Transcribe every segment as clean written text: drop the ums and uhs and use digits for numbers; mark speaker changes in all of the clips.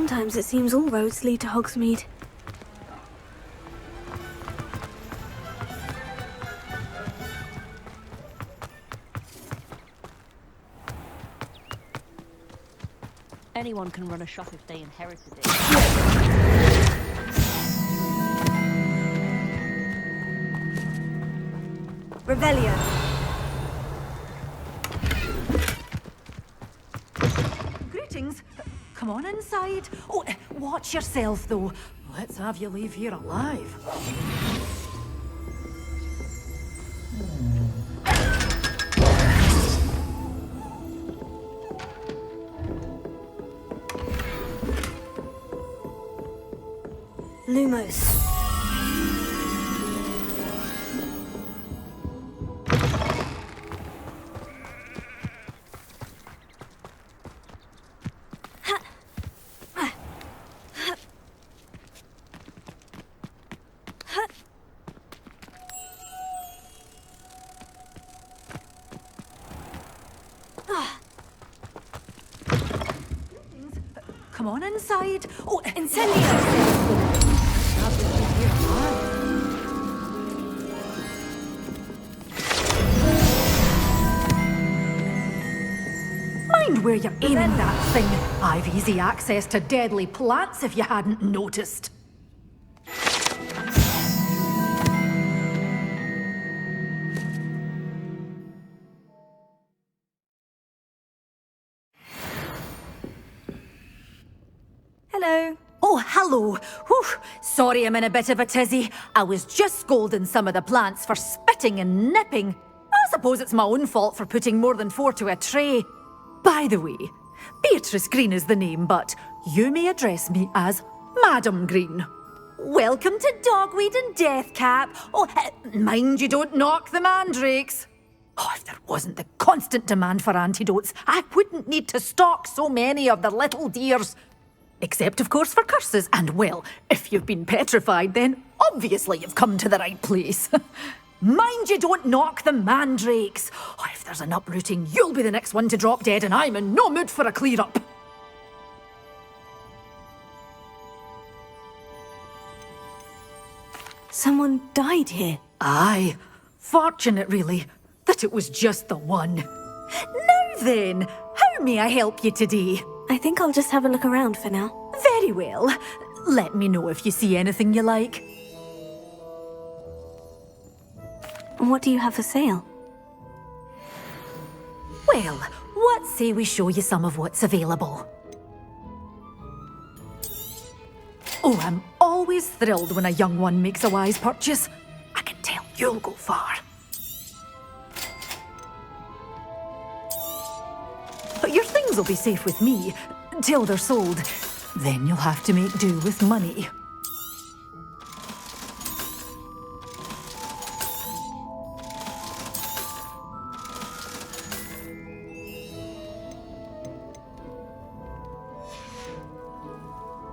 Speaker 1: Sometimes it seems all roads lead to Hogsmeade.
Speaker 2: Anyone can run a shop if they inherited it.
Speaker 1: Revelio.
Speaker 3: Greetings. Come on inside. Oh, watch yourself, though. Let's have you leave here alive.
Speaker 1: Lumos.
Speaker 3: Come on inside. Oh,
Speaker 1: Incendio.
Speaker 3: Mind where you're aiming that thing. I've easy access to deadly plants if you hadn't noticed.
Speaker 1: Hello.
Speaker 3: Oh, hello. Whew. Sorry I'm in a bit of a tizzy. I was just scolding some of the plants for spitting and nipping. I suppose it's my own fault for putting more than 4 to a tray. By the way, Beatrice Green is the name, but you may address me as Madam Green. Welcome to Dogweed and Deathcap. Oh, mind you don't knock the mandrakes. Oh, if there wasn't the constant demand for antidotes, I wouldn't need to stock so many of the little dears. Except, of course, for curses. And, well, if you've been petrified, then obviously you've come to the right place. Mind you don't knock the mandrakes. Oh, if there's an uprooting, you'll be the next one to drop dead, and I'm in no mood for a clear-up.
Speaker 1: Someone died here.
Speaker 3: Aye. Fortunate, really, that it was just the one. Now then, how may I help you today?
Speaker 1: I think I'll just have a look around for now.
Speaker 3: Very well. Let me know if you see anything you like.
Speaker 1: What do you have for sale?
Speaker 3: Well, what say we show you some of what's available? Oh, I'm always thrilled when a young one makes a wise purchase. I can tell you'll go far. But your things will be safe with me, till they're sold. Then you'll have to make do with money.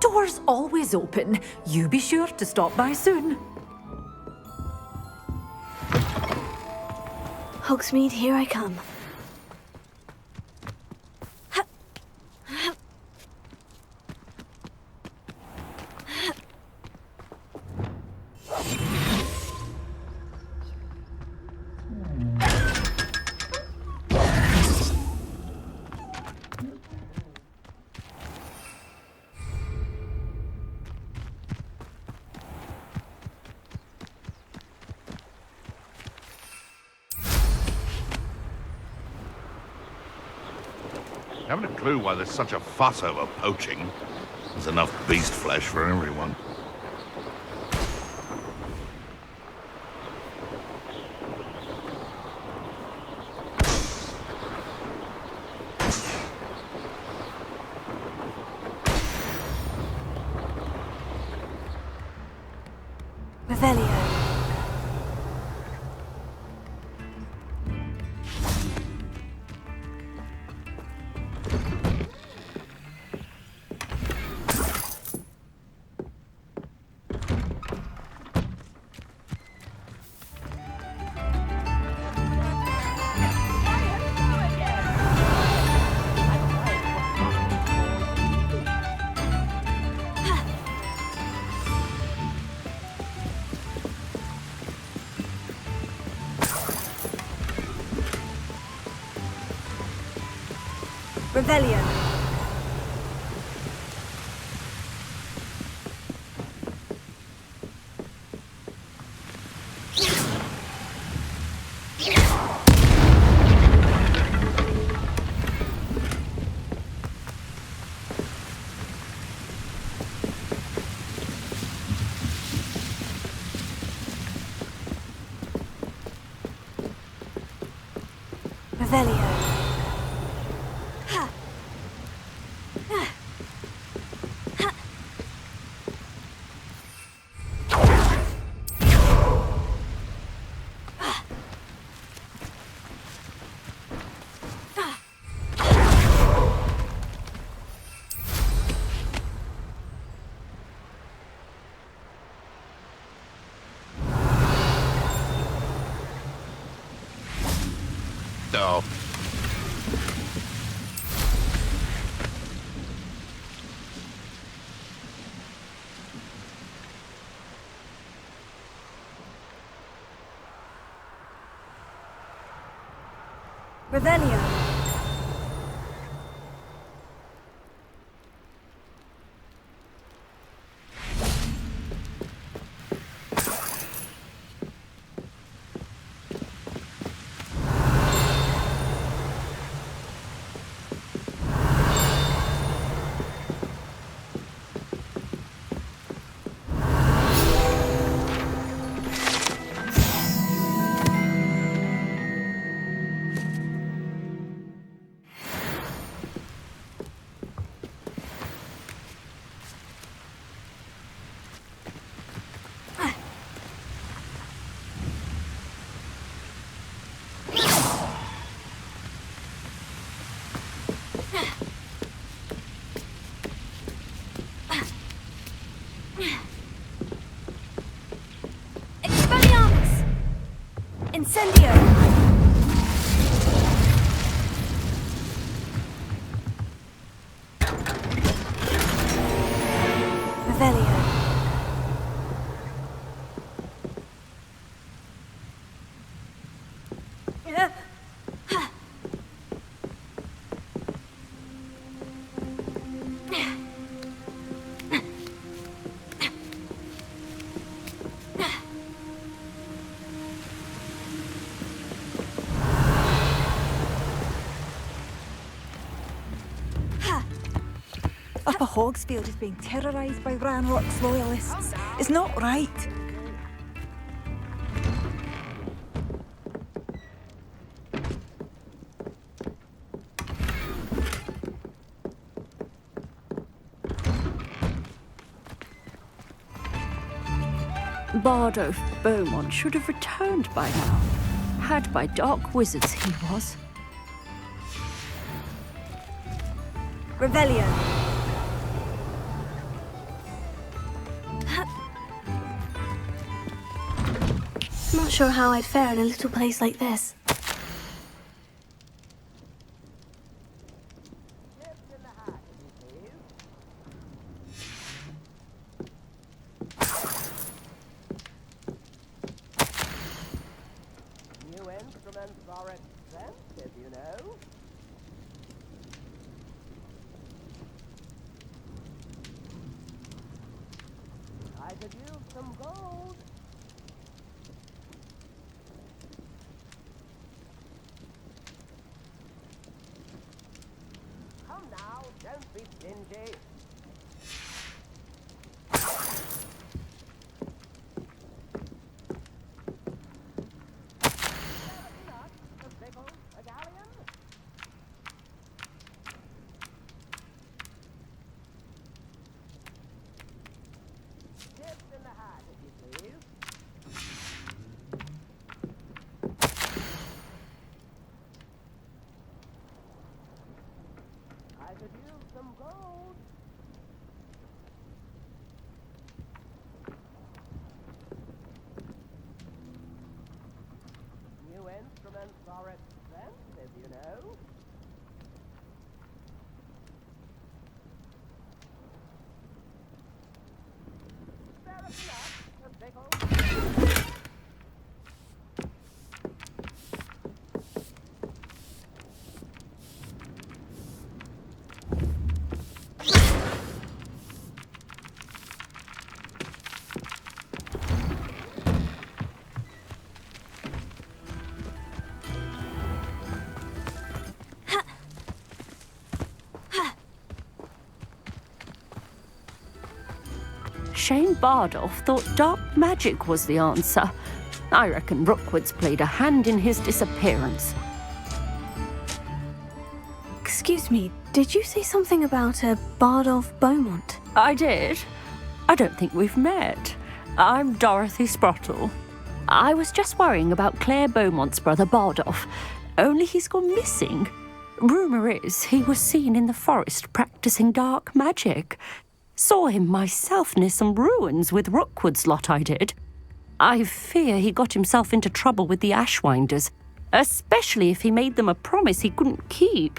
Speaker 3: Doors always open. You be sure to stop by soon.
Speaker 1: Hogsmeade, here I come.
Speaker 4: Haven't a clue why there's such a fuss over poaching. There's enough beast flesh for everyone.
Speaker 1: Revelio. Revelio. Revelio.
Speaker 4: Oh.
Speaker 1: Revelio. Expelliarmus! Incendio! Revelio.
Speaker 5: Upper Hogsfield is being terrorised by Ranrock's loyalists. It's not right.
Speaker 2: Bardo Beaumont should have returned by now. Had by dark wizards he was.
Speaker 1: Revelio. Not sure how I'd fare in a little place like this.
Speaker 6: New instruments are expensive, you know. I could use some gold. Come now, don't be stingy. I could use some gold. New instruments are expensive, you know. Fair enough, a big old...
Speaker 2: shame Bardolph thought dark magic was the answer. I reckon Rookwood's played a hand in his disappearance.
Speaker 1: Excuse me, did you say something about a Bardolph Beaumont?
Speaker 2: I did. I don't think we've met. I'm Dorothy Sprottle. I was just worrying about Claire Beaumont's brother Bardolph, only he's gone missing. Rumour is he was seen in the forest practicing dark magic. Saw him myself near some ruins with Rookwood's lot I did. I fear he got himself into trouble with the Ashwinders, especially if he made them a promise he couldn't keep.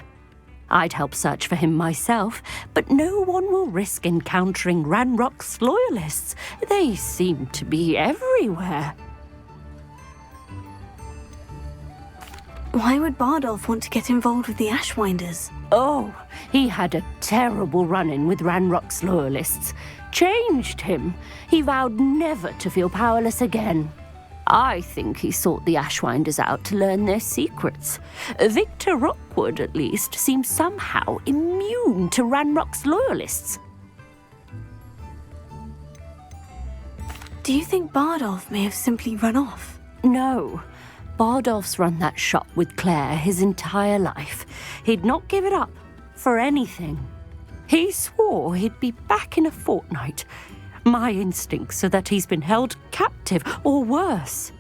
Speaker 2: I'd help search for him myself, but no one will risk encountering Ranrock's loyalists. They seem to be everywhere.
Speaker 1: Why would Bardolph want to get involved with the Ashwinders?
Speaker 2: Oh, he had a terrible run-in with Ranrock's loyalists. Changed him. He vowed never to feel powerless again. I think he sought the Ashwinders out to learn their secrets. Victor Rookwood, at least, seems somehow immune to Ranrock's loyalists.
Speaker 1: Do you think Bardolph may have simply run off?
Speaker 2: No. Bardolph's run that shop with Claire his entire life. He'd not give it up for anything. He swore he'd be back in a fortnight. My instincts are that he's been held captive, or worse.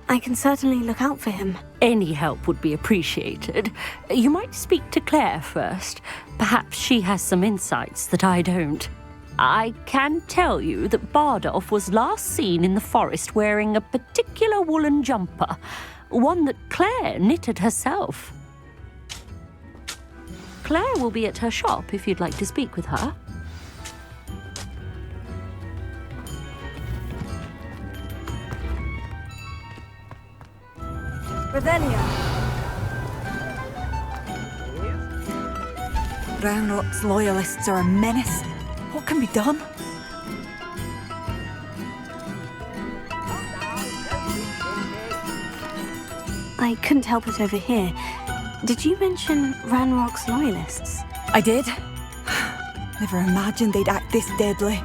Speaker 1: I can certainly look out for him.
Speaker 2: Any help would be appreciated. You might speak to Claire first. Perhaps she has some insights that I don't. I can tell you that Bardolph was last seen in the forest wearing a particular woolen jumper, one that Claire knitted herself. Claire will be at her shop if you'd like to speak with her.
Speaker 5: Revelia. Ranrock's loyalists are a menace. What can be done?
Speaker 1: I couldn't help it over here. Did you mention Ranrock's loyalists?
Speaker 5: I did. Never imagined they'd act this deadly.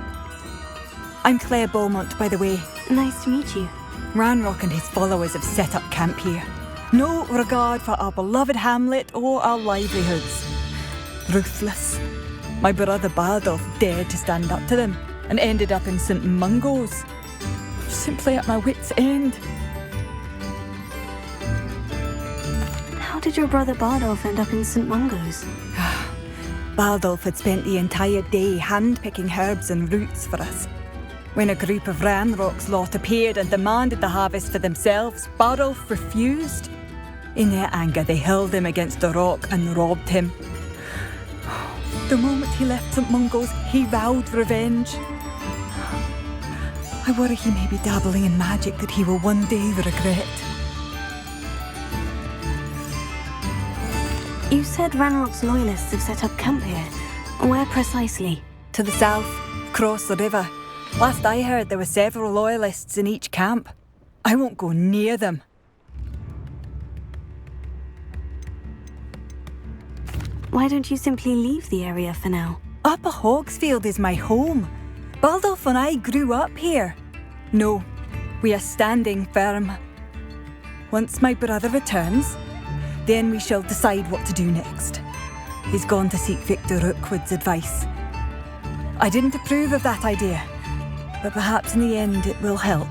Speaker 5: I'm Claire Beaumont, by the way.
Speaker 1: Nice to meet you.
Speaker 5: Ranrock and his followers have set up camp here. No regard for our beloved hamlet or our livelihoods. Ruthless. My brother Bardolph dared to stand up to them and ended up in St. Mungo's. Simply at my wit's end.
Speaker 1: How did your brother Bardolph end up in St. Mungo's?
Speaker 5: Bardolph had spent the entire day hand-picking herbs and roots for us. When a group of Ranrock's lot appeared and demanded the harvest for themselves, Bardolph refused. In their anger, they hurled him against a rock and robbed him. The moment he left St. Mungo's, he vowed revenge. I worry he may be dabbling in magic that he will one day regret.
Speaker 1: You said Ranrock's loyalists have set up camp here. Where precisely?
Speaker 5: To the south, across the river. Last I heard, there were several loyalists in each camp. I won't go near them.
Speaker 1: Why don't you simply leave the area for now?
Speaker 5: Upper Hogsfield is my home. Bardolph and I grew up here. No, we are standing firm. Once my brother returns, then we shall decide what to do next. He's gone to seek Victor Rookwood's advice. I didn't approve of that idea, but perhaps in the end it will help.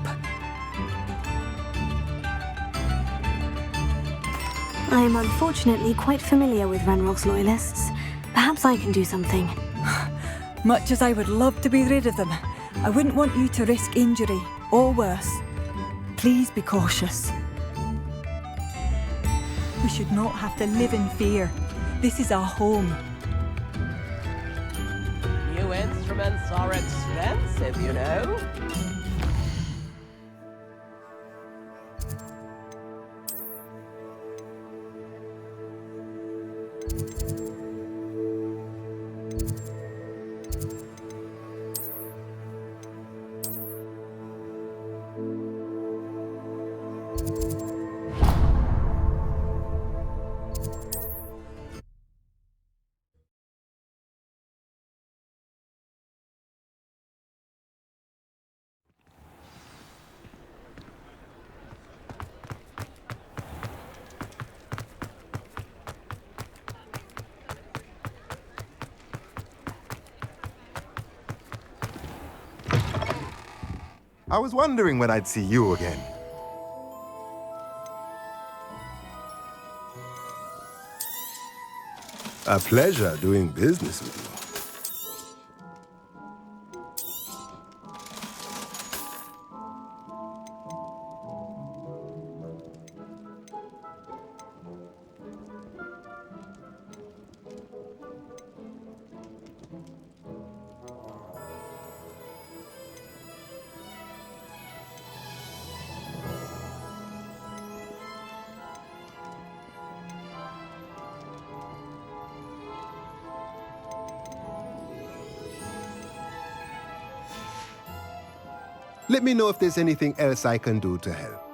Speaker 1: I am unfortunately quite familiar with Ranrock's loyalists. Perhaps I can do something.
Speaker 5: Much as I would love to be rid of them, I wouldn't want you to risk injury, or worse. Please be cautious. We should not have to live in fear. This is our home.
Speaker 6: New instruments are expensive, you know.
Speaker 7: I was wondering when I'd see you again. A pleasure doing business with you. Let me know if there's anything else I can do to help.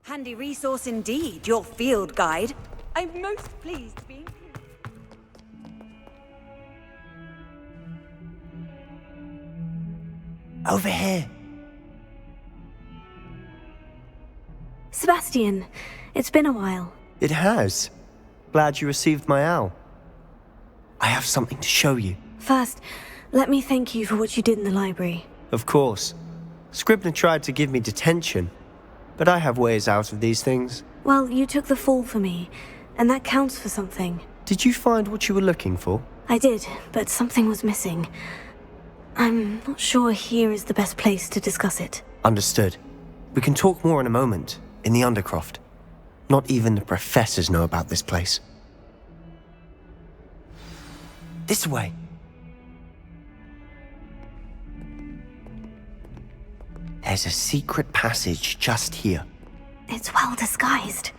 Speaker 8: Handy resource indeed, your field guide. I'm most pleased to be included.
Speaker 9: Over here.
Speaker 1: Sebastian, it's been a while.
Speaker 9: It has. Glad you received my owl. I have something to show you.
Speaker 1: First, let me thank you for what you did in the library.
Speaker 9: Of course. Scribner tried to give me detention, but I have ways out of these things.
Speaker 1: Well, you took the fall for me, and that counts for something.
Speaker 9: Did you find what you were looking for?
Speaker 1: I did, but something was missing. I'm not sure here is the best place to discuss it.
Speaker 9: Understood. We can talk more in a moment, in the Undercroft. Not even the professors know about this place. This way. There's a secret passage just here.
Speaker 1: It's well disguised.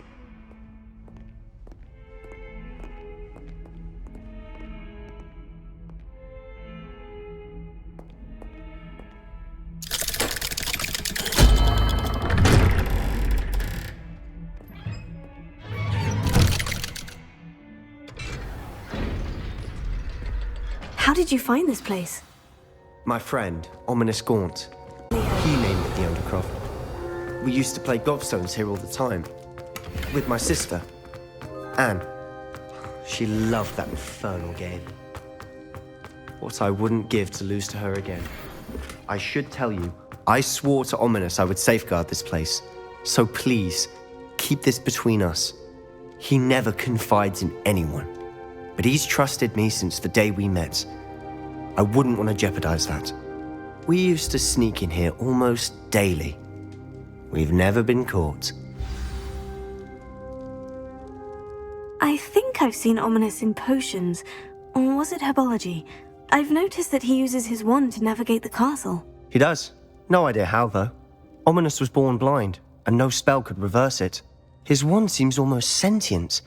Speaker 1: How did you find this place?
Speaker 9: My friend, Ominous Gaunt. He named it the Undercroft. We used to play gobstones here all the time. With my sister, Anne. She loved that infernal game. What I wouldn't give to lose to her again. I should tell you, I swore to Ominous I would safeguard this place. So please, keep this between us. He never confides in anyone. But he's trusted me since the day we met. I wouldn't want to jeopardize that. We used to sneak in here almost daily. We've never been caught.
Speaker 1: I think I've seen Ominous in potions, or was it herbology? I've noticed that he uses his wand to navigate the castle.
Speaker 9: He does. No idea how, though. Ominous was born blind, and no spell could reverse it. His wand seems almost sentient.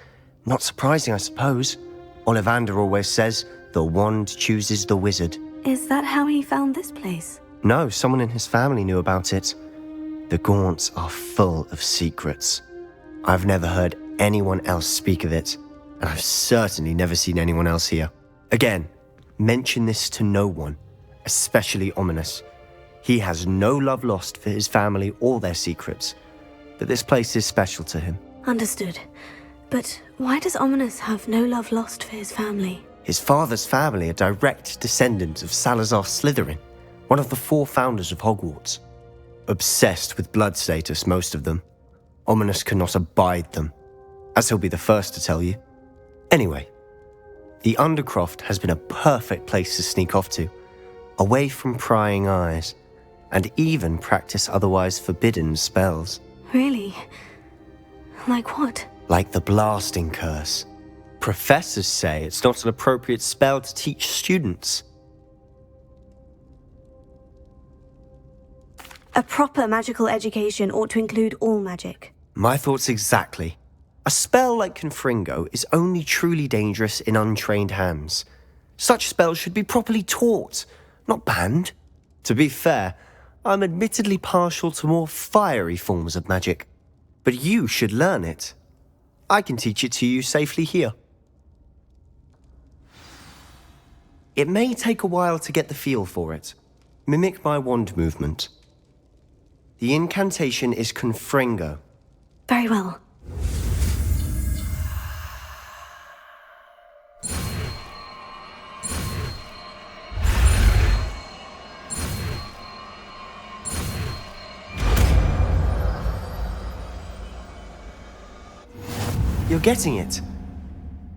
Speaker 9: Not surprising, I suppose. Ollivander always says, the wand chooses the wizard.
Speaker 1: Is that how he found this place?
Speaker 9: No, someone in his family knew about it. The Gaunts are full of secrets. I've never heard anyone else speak of it, and I've certainly never seen anyone else here. Again, mention this to no one, especially Ominous. He has no love lost for his family or their secrets, but this place is special to him.
Speaker 1: Understood. But why does Ominous have no love lost for his family?
Speaker 9: His father's family are direct descendants of Salazar Slytherin, one of the 4 founders of Hogwarts. Obsessed with blood status, most of them. Ominous cannot abide them, as he'll be the first to tell you. Anyway, the Undercroft has been a perfect place to sneak off to, away from prying eyes, and even practice otherwise forbidden spells.
Speaker 1: Really? Like what?
Speaker 9: Like the blasting curse. Professors say it's not an appropriate spell to teach students.
Speaker 1: A proper magical education ought to include all magic.
Speaker 9: My thoughts exactly. A spell like Confringo is only truly dangerous in untrained hands. Such spells should be properly taught, not banned. To be fair, I'm admittedly partial to more fiery forms of magic. But you should learn it. I can teach it to you safely here. It may take a while to get the feel for it. Mimic my wand movement. The incantation is Confringo.
Speaker 1: Very well.
Speaker 9: You're getting it.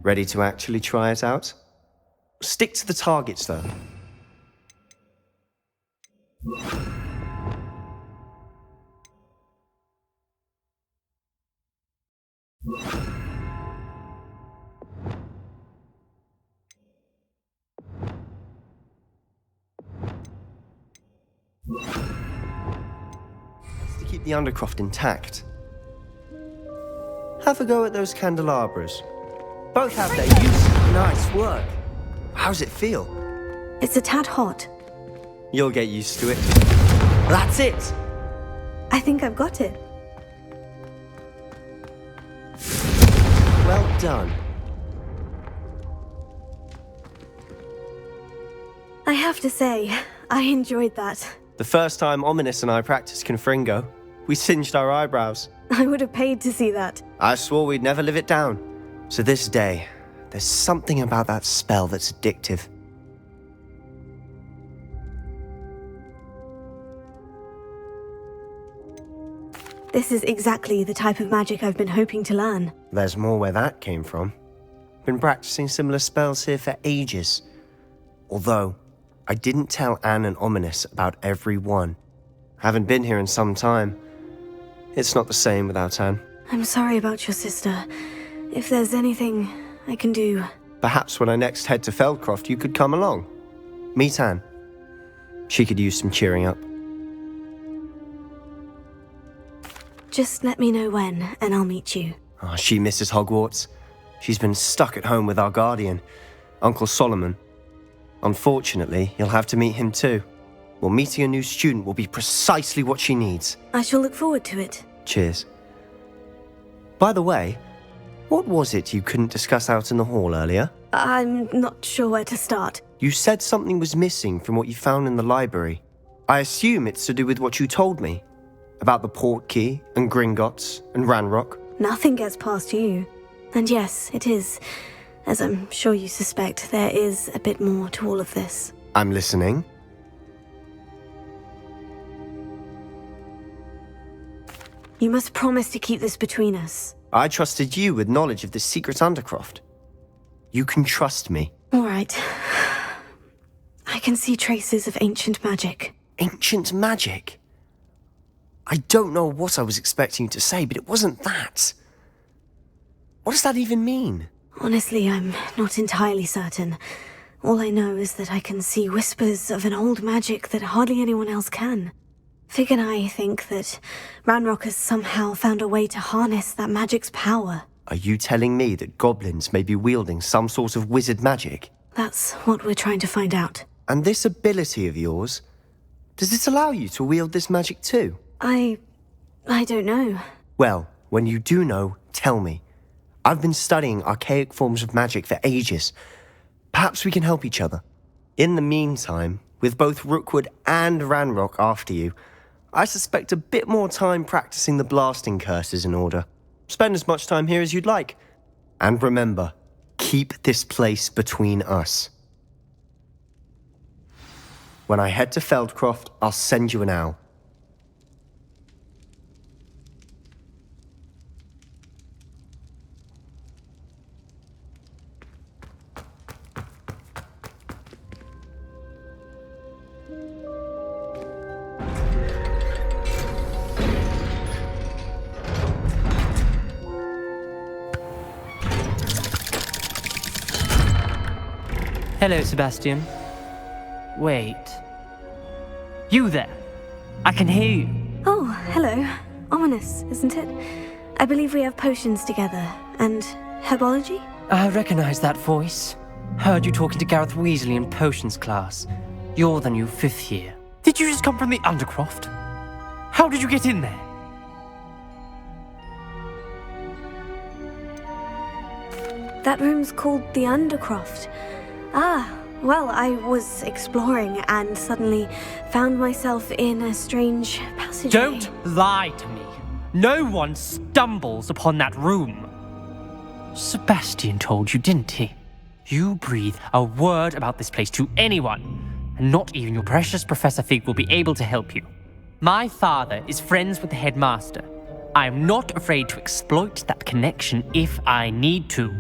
Speaker 9: Ready to actually try it out? Stick to the targets, though. To keep the Undercroft intact. Have a go at those candelabras. Both have their use. Nice work. How's it feel?
Speaker 1: It's a tad hot.
Speaker 9: You'll get used to it. That's it!
Speaker 1: I think I've got it.
Speaker 9: Well done.
Speaker 1: I have to say, I enjoyed that.
Speaker 9: The first time Ominous and I practiced Confringo, we singed our eyebrows.
Speaker 1: I would have paid to see that.
Speaker 9: I swore we'd never live it down. To this day, there's something about that spell that's addictive.
Speaker 1: This is exactly the type of magic I've been hoping to learn.
Speaker 9: There's more where that came from. Been practicing similar spells here for ages. Although, I didn't tell Anne and Ominous about every one. Haven't been here in some time. It's not the same without Anne.
Speaker 1: I'm sorry about your sister. If there's anything I can do...
Speaker 9: Perhaps when I next head to Feldcroft, you could come along. Meet Anne. She could use some cheering up.
Speaker 1: Just let me know when, and I'll meet you.
Speaker 9: Oh, she misses Hogwarts. She's been stuck at home with our guardian, Uncle Solomon. Unfortunately, you'll have to meet him too. Well, meeting a new student will be precisely what she needs.
Speaker 1: I shall look forward to it.
Speaker 9: Cheers. By the way, what was it you couldn't discuss out in the hall earlier?
Speaker 1: I'm not sure where to start.
Speaker 9: You said something was missing from what you found in the library. I assume it's to do with what you told me. About the Portkey, and Gringotts, and Ranrock.
Speaker 1: Nothing gets past you. And yes, it is. As I'm sure you suspect, there is a bit more to all of this.
Speaker 9: I'm listening.
Speaker 1: You must promise to keep this between us.
Speaker 9: I trusted you with knowledge of the secret Undercroft. You can trust me.
Speaker 1: All right. I can see traces of ancient magic.
Speaker 9: Ancient magic? I don't know what I was expecting you to say, but it wasn't that. What does that even mean?
Speaker 1: Honestly, I'm not entirely certain. All I know is that I can see whispers of an old magic that hardly anyone else can. Fig and I think that Ranrock has somehow found a way to harness that magic's power.
Speaker 9: Are you telling me that goblins may be wielding some sort of wizard magic?
Speaker 1: That's what we're trying to find out.
Speaker 9: And this ability of yours, does it allow you to wield this magic too?
Speaker 1: I don't know.
Speaker 9: Well, when you do know, tell me. I've been studying archaic forms of magic for ages. Perhaps we can help each other. In the meantime, with both Rookwood and Ranrock after you, I suspect a bit more time practicing the blasting curse is in order. Spend as much time here as you'd like. And remember, keep this place between us. When I head to Feldcroft, I'll send you an owl.
Speaker 10: Hello, Sebastian. Wait. You there? I can hear you.
Speaker 1: Oh, hello. Ominous, isn't it? I believe we have potions together. And herbology?
Speaker 10: I recognize that voice. Heard you talking to Gareth Weasley in potions class. You're the new 5th year. Did you just come from the Undercroft? How did you get in there?
Speaker 1: That room's called the Undercroft. Ah, well, I was exploring and suddenly found myself in a strange passageway.
Speaker 10: Don't lie to me. No one stumbles upon that room. Sebastian told you, didn't he? You breathe a word about this place to anyone, and not even your precious Professor Fig will be able to help you. My father is friends with the headmaster. I am not afraid to exploit that connection if I need to.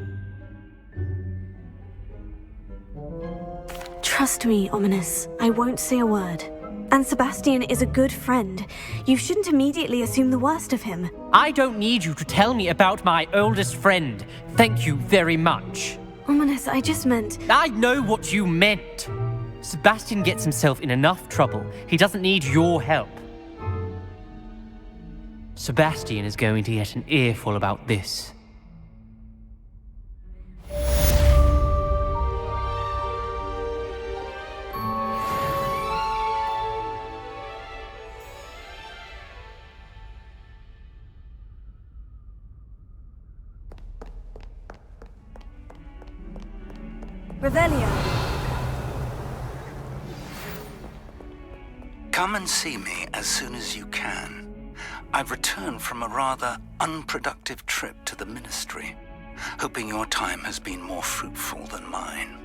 Speaker 1: Trust me, Ominous. I won't say a word. And Sebastian is a good friend. You shouldn't immediately assume the worst of him.
Speaker 10: I don't need you to tell me about my oldest friend. Thank you very much.
Speaker 1: Ominous, I just meant...
Speaker 10: I know what you meant. Sebastian gets himself in enough trouble. He doesn't need your help. Sebastian is going to get an earful about this.
Speaker 5: Revelio.
Speaker 11: Come and see me as soon as you can. I've returned from a rather unproductive trip to the Ministry, hoping your time has been more fruitful than mine.